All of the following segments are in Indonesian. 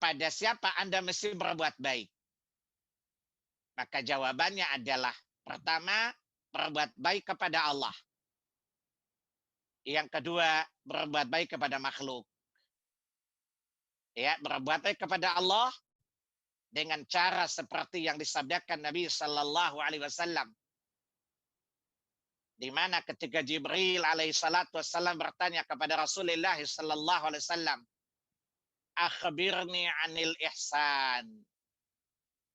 kepada siapa Anda mesti berbuat baik? Maka jawabannya adalah pertama, berbuat baik kepada Allah. Yang kedua, berbuat baik kepada makhluk. Ya, berbuat baik kepada Allah dengan cara seperti yang disabdakan Nabi Sallallahu Alaihi Wasallam, di mana ketika Jibril alaihi salatu wassalam bertanya kepada Rasulullah Sallallahu Alaihi Wasallam, akhbirni anil ihsan,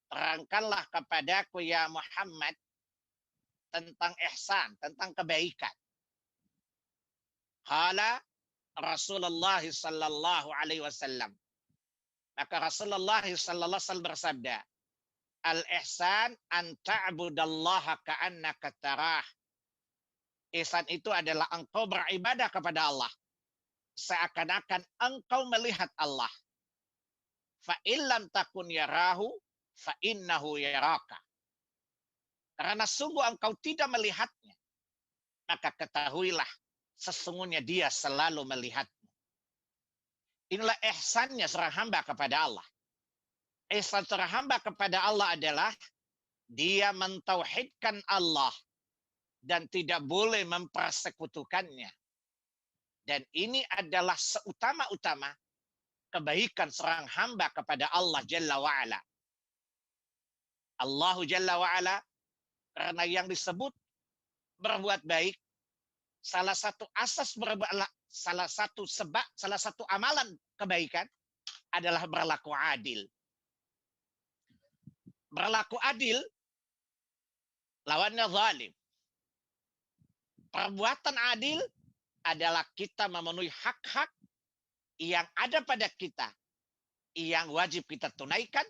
terangkanlah kepadaku ya Muhammad tentang ihsan, tentang kebaikan. Qala Rasulullah Sallallahu Alaihi Wasallam, maka Rasulullah Sallallahu Alaihi Wasallam bersabda, al-ihsan an ta'budallaha ka'annaka tarah. Ihsan itu adalah engkau beribadah kepada Allah seakan-akan engkau melihat Allah. Fa illam takun yarahu fa innahu yaraka. Karena sungguh engkau tidak melihatnya, maka ketahuilah sesungguhnya dia selalu melihatmu. Inilah ihsannya seorang hamba kepada Allah. Ihsan seorang hamba kepada Allah adalah dia mentauhidkan Allah dan tidak boleh mempersekutukannya. Dan ini adalah seutama-utama kebaikan seorang hamba kepada Allah Jalla wa'ala. Allah Jalla wa'ala, karena yang disebut berbuat baik, salah satu asas salah satu amalan kebaikan adalah berlaku adil. Berlaku adil lawannya zalim. Perbuatan adil adalah kita memenuhi hak-hak yang ada pada kita, yang wajib kita tunaikan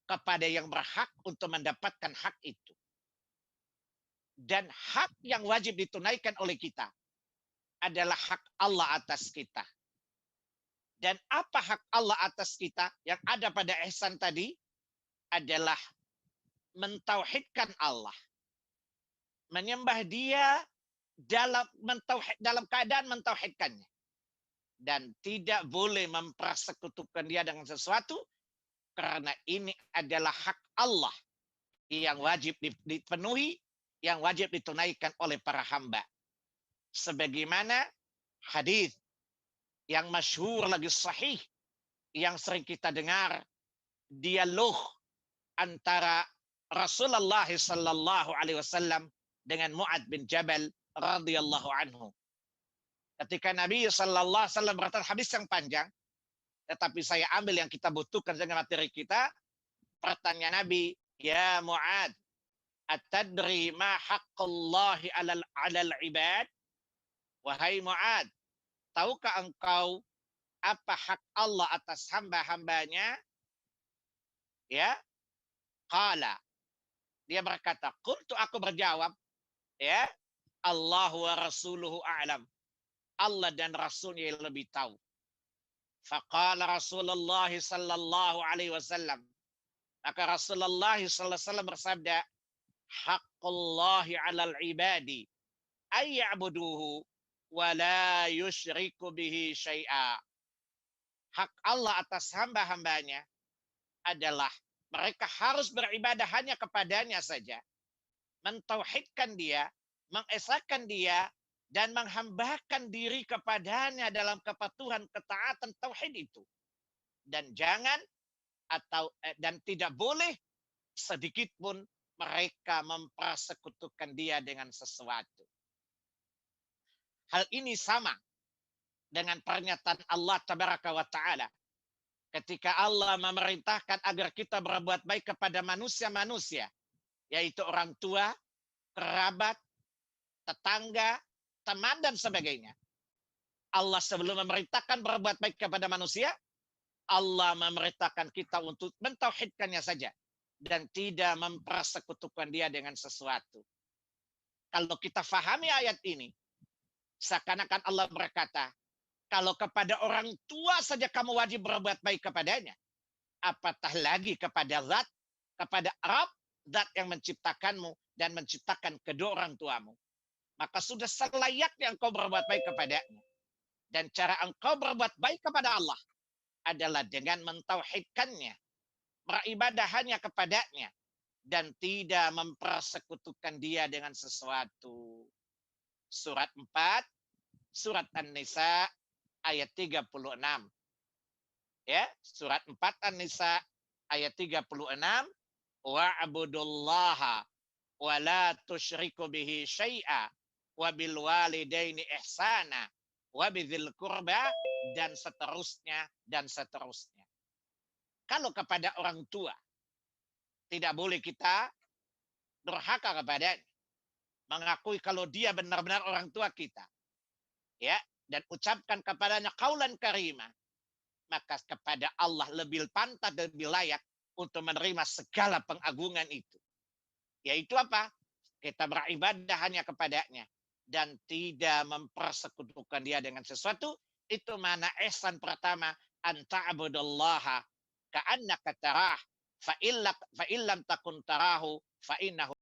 kepada yang berhak untuk mendapatkan hak itu. Dan hak yang wajib ditunaikan oleh kita adalah hak Allah atas kita. Dan apa hak Allah atas kita yang ada pada ihsan tadi? Adalah mentauhidkan Allah. Menyembah dia dalam keadaan mentauhidkannya. Dan tidak boleh mempersekutukan dia dengan sesuatu, karena ini adalah hak Allah yang wajib dipenuhi, yang wajib ditunaikan oleh para hamba. Sebagaimana hadis yang masyhur lagi sahih, yang sering kita dengar, dialog antara Rasulullah Sallallahu Alaihi Wasallam dengan Mu'ad bin Jabal radhiyallahu anhu. Ketika Nabi Sallallahu Alaihi Wasallam berkata hadis yang panjang, tetapi saya ambil yang kita butuhkan dengan materi kita. Pertanyaan Nabi, ya Mu'ad, atadri ma haqqullahi alal ibad? Wahai Mu'ad, tahukah engkau apa hak Allah atas hamba-hambanya? Ya, qala, dia berkata, qultu, aku berjawab, ya, Allah wa rasuluhu a'lam. Allah dan Rasulnya yang lebih tahu. Faqala Rasulullah sallallahu alaihi wasallam. Maka Rasulullah sallallahu alaihi wasallam bersabda, haqqullahi 'alal ibadi ay ya'buduhu wa la yusyriku bihi syai'a. Hak Allah atas hamba-hambanya adalah mereka harus beribadah hanya kepadanya saja. Mentauhidkan dia, mengesahkan dia, dan menghambakan diri kepadanya dalam kepatuhan, ketaatan, tauhid itu. Dan dan tidak boleh sedikit pun mereka mempersekutukan dia dengan sesuatu. Hal ini sama dengan pernyataan Allah Tabaraka wa Ta'ala ketika Allah memerintahkan agar kita berbuat baik kepada manusia-manusia, yaitu orang tua, kerabat, tetangga, teman, dan sebagainya. Allah sebelum memerintahkan berbuat baik kepada manusia, Allah memerintahkan kita untuk mentauhidkannya saja dan tidak mempersekutukan dia dengan sesuatu. Kalau kita fahami ayat ini, seakan-akan Allah berkata, kalau kepada orang tua saja kamu wajib berbuat baik kepadanya, apatah lagi kepada zat, kepada Rabb, zat yang menciptakanmu dan menciptakan kedua orang tuamu. Maka sudah selayaknya engkau berbuat baik kepadanya. Dan cara engkau berbuat baik kepada Allah adalah dengan mentauhidkannya, beribadah hanya kepadanya, dan tidak mempersekutukan dia dengan sesuatu. Surat 4, surat An-Nisa ayat 36. Ya, surat 4 An-Nisa ayat 36, wa'budullaha wa la tusyriku bihi syai'a wa bil walidaini ihsana wa bidzil qurba, dan seterusnya dan seterusnya. Kalau kepada orang tua tidak boleh kita durhaka kepadanya, mengakui kalau dia benar-benar orang tua kita, ya, dan ucapkan kepadanya qaulan karima, maka kepada Allah lebih pantas dan lebih layak untuk menerima segala pengagungan itu. Yaitu apa? Kita beribadah hanya kepadanya dan tidak mempersekutukan dia dengan sesuatu. Itu mana ihsan pertama, anta'budallaha ka'annaka tarah fa illam takun tarahu fa innahu